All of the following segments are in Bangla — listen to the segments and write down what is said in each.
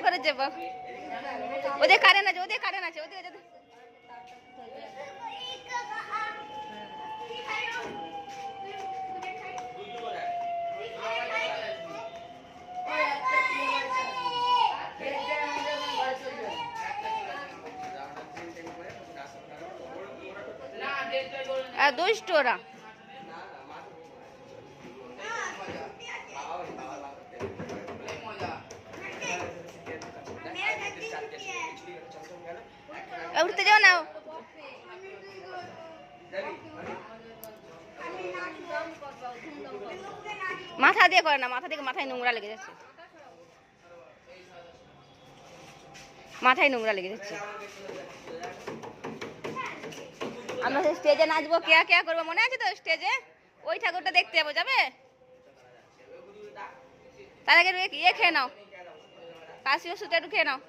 ঘরে যাবো, ওদের কারেন্ট আছে, ওদের কারেন্ট আছে, ওদের দুষ্ট ওরা। উঠতে যাও না, মাথা দিয়ে করে না, মাথা থেকে মাথায় নোংরা লেগে যাচ্ছে, মাথায় নোংরা লেগে যাচ্ছে। আমরা স্টেজে নাচবো, কেয়া কেয়া করবো, মনে আছে তো? স্টেজে ওই ঠাকুরটা দেখতে যাবো, যাবে? তার আগে ইয়ে খেয়ে নাও, কাশি ওষুধটা একটু খেয়ে নাও।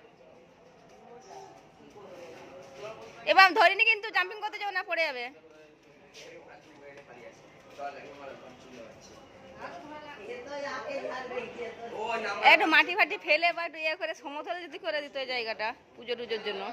এবার ধরিনি কিন্তু, জাম্পিং করতে যাবো না, পড়ে যাবে। একটু মাটি ফাটি ফেলে বা একটু ইয়ে করে সমতল যদি করে দিত ওই জায়গাটা পুজো টুজোর জন্য।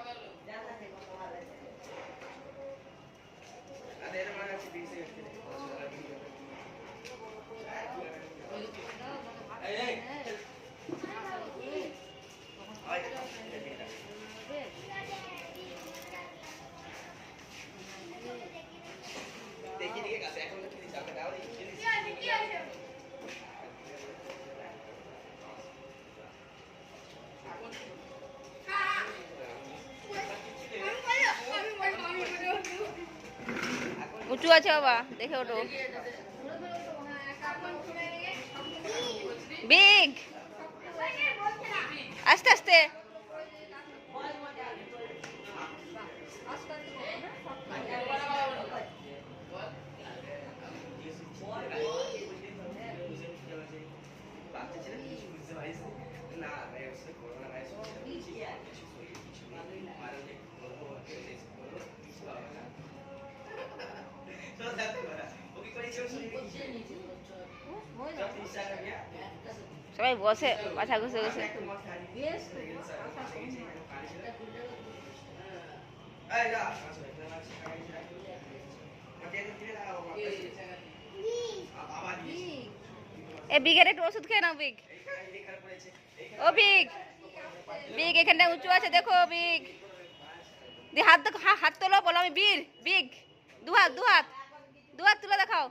উঁচু আছে বাবা, দেখে ওঠো। বিগ, আস্তে আস্তে। সবাই বসে মাথা ঘুষে ঘুষে। এ বিগের একটু ওষুধ খেয়ে নাও বিগ। ও বিগ, বিগ এখানটা উঁচু আছে দেখো বিগ। হাত হাত তোলো, বলো আমি বীর। বিগ দু হাত, দু হাত, দু হাত তুলে দেখাও।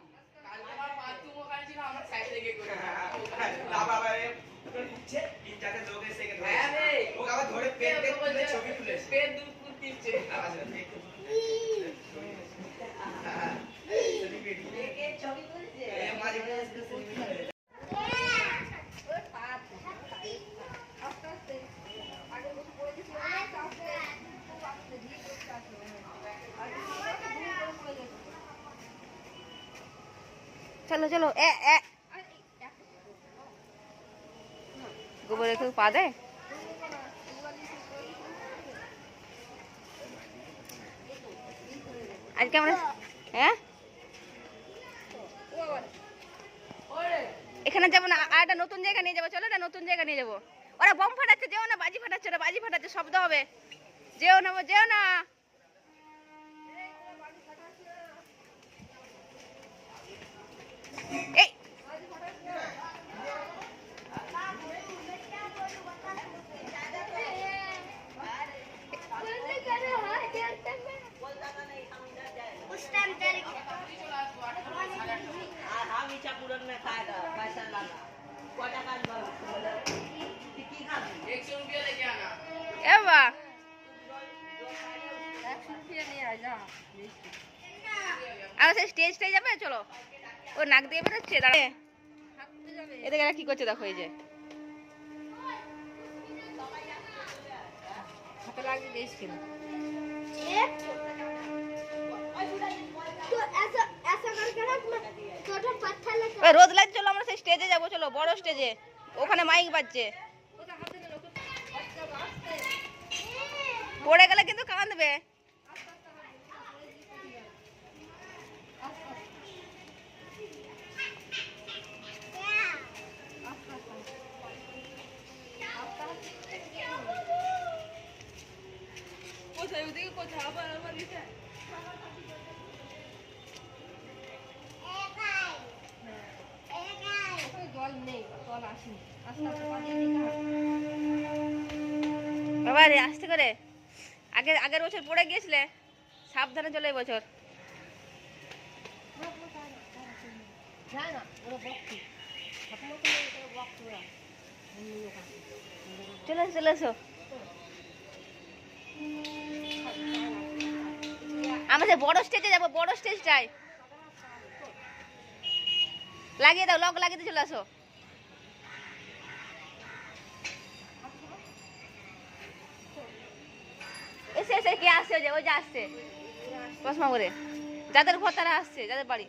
চলো চলো, গোবর রেখে পা দেয়। আজকে আমরা এখানে যাবো না, আর একটা নতুন জায়গা নিয়ে যাবো। চলো, একটা নতুন জায়গা নিয়ে যাবো। ওরা বম ফাটাচ্ছে, যেও না, বাজি ফাটাচ্ছে, ওরা বাজি ফাটাচ্ছে, শব্দ হবে, যেও না, যেও না। এই স্টেজটাই যাবে, চলো। ও নাক দিয়ে বেরোচ্ছে, দাঁড়া। এদিকে কি করছে দেখো, এই যে রোদ লাগছে। চলো আমরা সেই স্টেজে যাবো, চলো বড় স্টেজে, ওখানে মাইক বাজছে। পড়ে গেলে কিন্তু কাঁদবে। কোথায় ওদিকে কোথায় আবার আবার এটা জল নেই জল আসেনি আস্তে আস্তে পাঠিয়ে দিই বাবা রে আস্তে করে আগের বছর পড়ে গিয়েছিলে সাবধানে চলে এই বছর চলে এসো আমরা যে বড় স্টেজে যাবো বড় স্টেজটায় লাগিয়ে দাও লক লাগিয়ে দিয়ে চলে আসো এসে কে আসছে ওই যে আসছে চশমা করে যাদের ঘর তারা আসছে যাদের বাড়ি